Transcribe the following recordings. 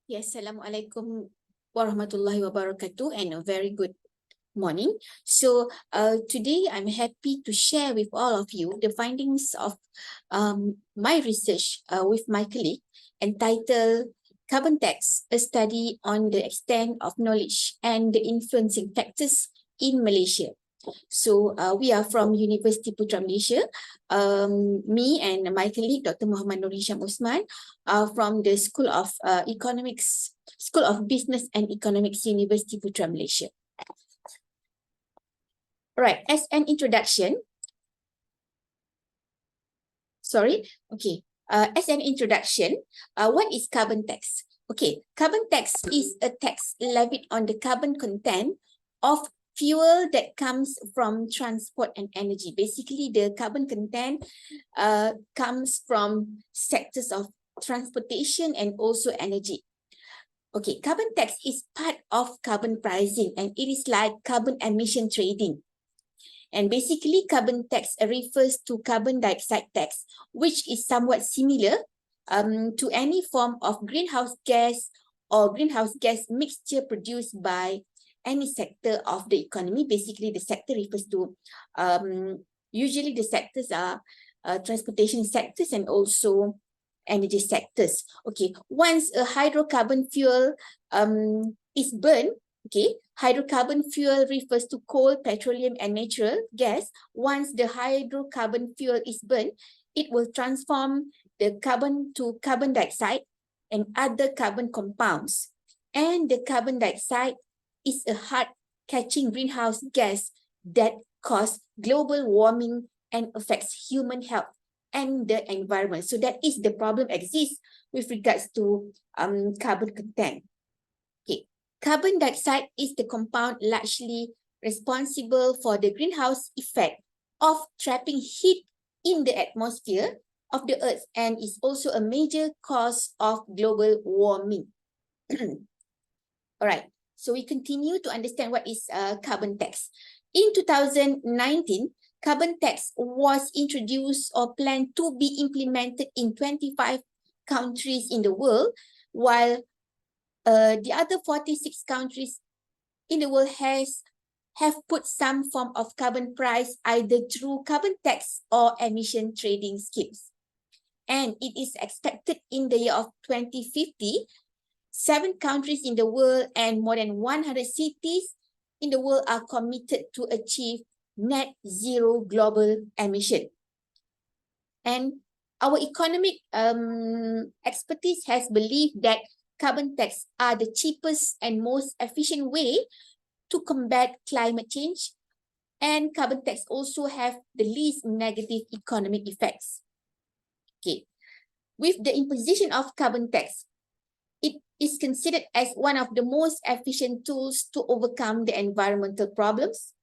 Yes, Assalamualaikum warahmatullahi wabarakatuh and a very good morning. So today I'm happy to share with all of you the findings of my research with my colleague entitled Carbon Tax, a study on the extent of knowledge and the influencing factors in Malaysia. So we are from University Putra Malaysia. Me and my colleague, Dr. Muhammad Nuri Syam Osman, are from the School of School of Business and Economics, University Putra Malaysia. Right, as an introduction, what is carbon tax? Okay, carbon tax is a tax levied on the carbon content of fuel that comes from transport and energy. Basically, the carbon content comes from sectors of transportation and also energy. Okay, carbon tax is part of carbon pricing and it is like carbon emission trading. And basically, carbon tax refers to carbon dioxide tax, which is somewhat similar to any form of greenhouse gas or greenhouse gas mixture produced by any sector of the economy. Basically, the sector refers to, usually the sectors are transportation sectors and also energy sectors. Okay, once a hydrocarbon fuel is burned, okay, hydrocarbon fuel refers to coal, petroleum, and natural gas. Once the hydrocarbon fuel is burned, it will transform the carbon to carbon dioxide and other carbon compounds. And the carbon dioxide is a hard-catching greenhouse gas that causes global warming and affects human health and the environment. So that is the problem exists with regards to carbon content. Okay, carbon dioxide is the compound largely responsible for the greenhouse effect of trapping heat in the atmosphere of the Earth and is also a major cause of global warming. All right, so we continue to understand what is carbon tax. In 2019, carbon tax was introduced or planned to be implemented in 25 countries in the world, while the other 46 countries in the world have put some form of carbon price either through carbon tax or emission trading schemes. And it is expected in the year of 2050, 7 countries in the world and more than 100 cities in the world are committed to achieve net zero global emission. And our economic expertise has believed that carbon tax are the cheapest and most efficient way to combat climate change, and carbon tax also have the least negative economic effects. Okay, with the imposition of carbon tax, it is considered as one of the most efficient tools to overcome the environmental problems,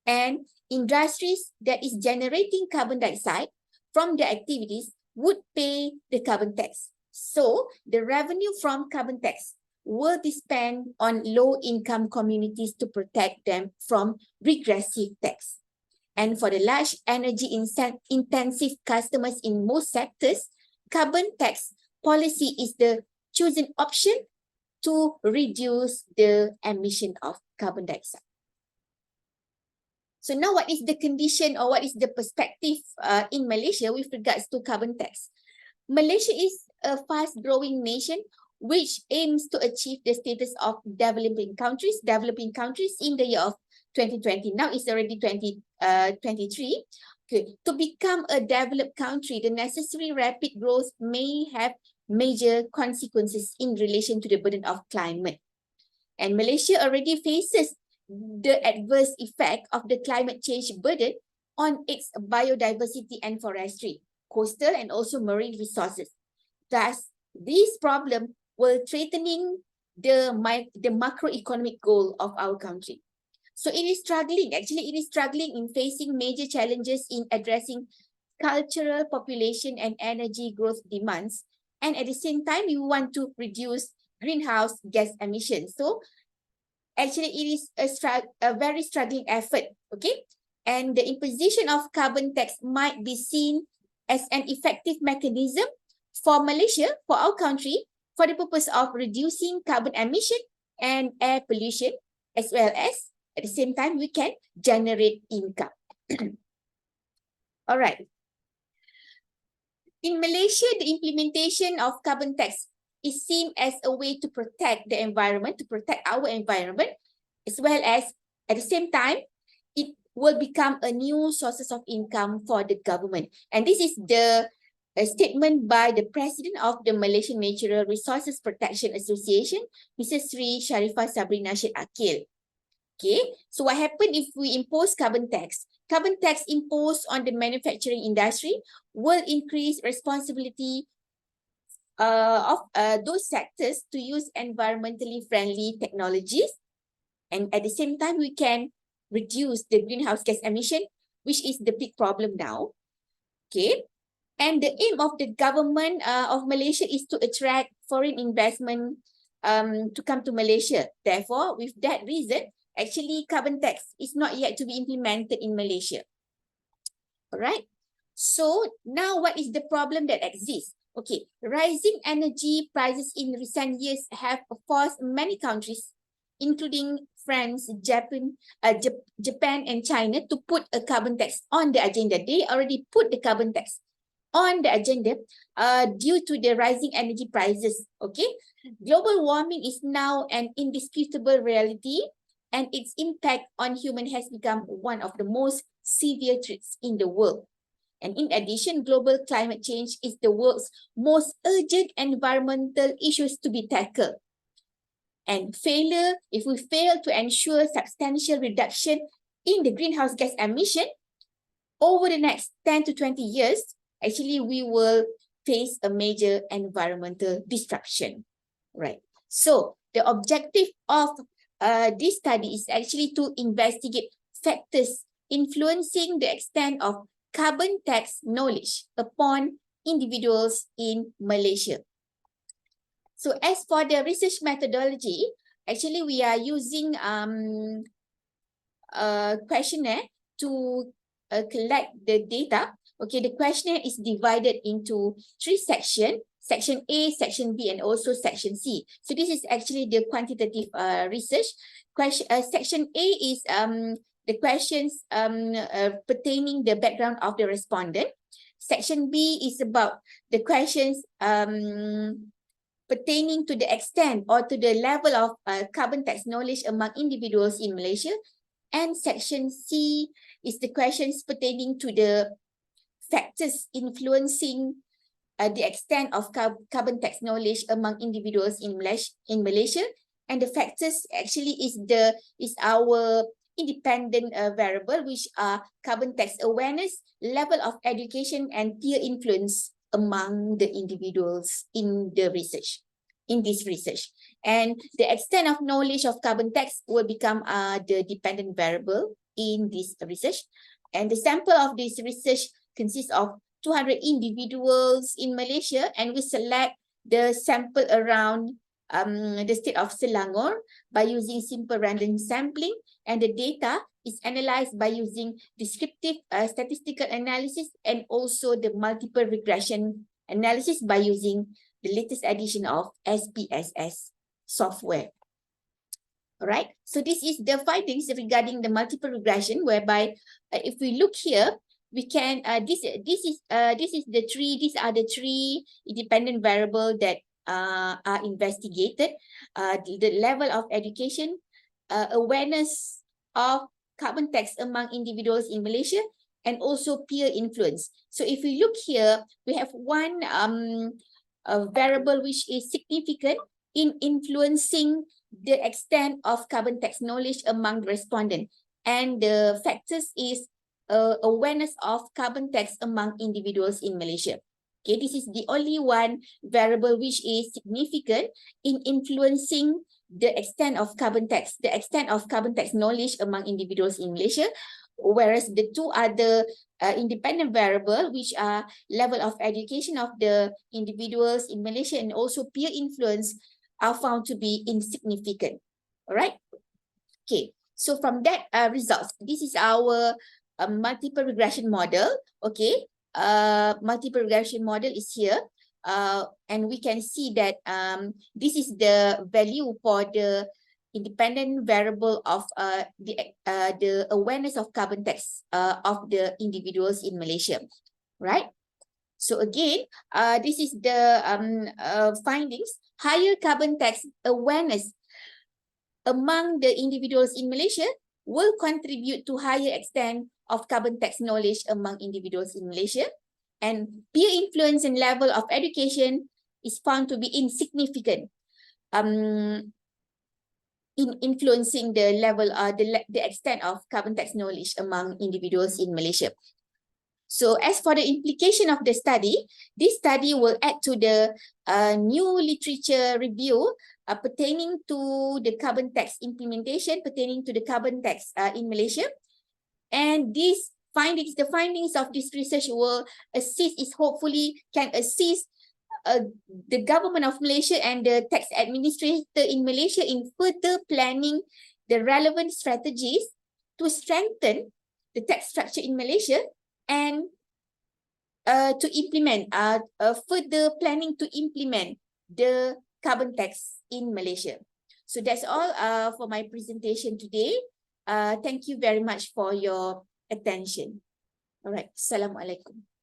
and industries that is generating carbon dioxide from their activities would pay the carbon tax. So the revenue from carbon tax will be spent on low-income communities to protect them from regressive tax. And for the large energy-intensive customers in most sectors, carbon tax policy is the chosen option to reduce the emission of carbon dioxide. So now what is the condition or what is the perspective in Malaysia with regards to carbon tax? Malaysia is a fast-growing nation which aims to achieve the status of developing countries in the year of 2020. Now it's already 2023. Okay. To become a developed country, the necessary rapid growth may have major consequences in relation to the burden of climate. And Malaysia already faces the adverse effect of the climate change burden on its biodiversity and forestry, coastal and also marine resources. Thus, this problem will threatening the macroeconomic goal of our country. So it is struggling, actually it is struggling in facing major challenges in addressing cultural, population and energy growth demands. And at the same time, you want to reduce greenhouse gas emissions. So actually it is a very struggling effort, okay? And the imposition of carbon tax might be seen as an effective mechanism for Malaysia, for our country, for the purpose of reducing carbon emission and air pollution, as well as at the same time we can generate income. All right. In Malaysia, the implementation of carbon tax is seen as a way to protect the environment, to protect our environment, as well as at the same time, it will become a new sources of income for the government. And this is the statement by the president of the Malaysian Natural Resources Protection Association, Mrs. Sri Sharifah Sabrina Syed Akil. Okay, so what happens if we impose carbon tax? Carbon tax imposed on the manufacturing industry will increase responsibility of those sectors to use environmentally friendly technologies. And at the same time, we can reduce the greenhouse gas emission, which is the big problem now. Okay, and the aim of the government of Malaysia is to attract foreign investment to come to Malaysia. Therefore, with that reason, actually carbon tax is not yet to be implemented in Malaysia. All right. So now what is the problem that exists? Okay, rising energy prices in recent years have forced many countries, including France, Japan, and China, to put a carbon tax on the agenda. They already put the carbon tax on the agenda due to the rising energy prices. Okay, global warming is now an indisputable reality, and its impact on human has become one of the most severe threats in the world. And in addition, global climate change is the world's most urgent environmental issues to be tackled. And if we fail to ensure substantial reduction in the greenhouse gas emission over the next 10 to 20 years, actually we will face a major environmental destruction. Right. So the objective of this study is actually to investigate factors influencing the extent of carbon tax knowledge upon individuals in Malaysia. So as for the research methodology, actually we are using a questionnaire to collect the data. Okay, the questionnaire is divided into 3 sections. Section A, Section B, and also Section C. So this is actually the quantitative research. Section A is the questions pertaining the background of the respondent. Section B is about the questions pertaining to the extent or to the level of carbon tax knowledge among individuals in Malaysia. And Section C is the questions pertaining to the factors influencing the extent of carbon tax knowledge among individuals in Malaysia, and the factors actually is our independent variable, which are carbon tax awareness, level of education, and peer influence among the individuals in the research, in this research. And the extent of knowledge of carbon tax will become the dependent variable in this research. And the sample of this research consists of 200 individuals in Malaysia, and we select the sample around the state of Selangor by using simple random sampling, and the data is analyzed by using descriptive statistical analysis and also the multiple regression analysis by using the latest edition of SPSS software. All right, so this is the findings regarding the multiple regression, whereby if we look here, we can these are the 3 independent variables that are investigated. The level of education, awareness of carbon tax among individuals in Malaysia, and also peer influence. So if we look here, we have one variable which is significant in influencing the extent of carbon tax knowledge among the respondents, and the factors is awareness of carbon tax among individuals in Malaysia. Okay, this is the only one variable which is significant in influencing the extent of carbon tax knowledge among individuals in Malaysia, whereas the 2 other independent variable, which are level of education of the individuals in Malaysia and also peer influence, are found to be insignificant. All right. Okay, so from that results, this is our multiple regression model. Okay, multiple regression model is here. and we can see that this is the value for the independent variable of the awareness of carbon tax of the individuals in Malaysia, right? So again, this is the findings. Higher carbon tax awareness among the individuals in Malaysia will contribute to higher extent of carbon tax knowledge among individuals in Malaysia. And peer influence and level of education is found to be insignificant in influencing the level, the extent of carbon tax knowledge among individuals in Malaysia. So as for the implication of the study, this study will add to the new literature review pertaining to the carbon tax implementation, pertaining to the carbon tax in Malaysia. And these findings, the findings of this research will assist, hopefully can assist the government of Malaysia and the tax administrator in Malaysia in further planning the relevant strategies to strengthen the tax structure in Malaysia and to implement further planning to implement the carbon tax in Malaysia. So that's all for my presentation today. Thank you very much for your attention. All right. Assalamualaikum.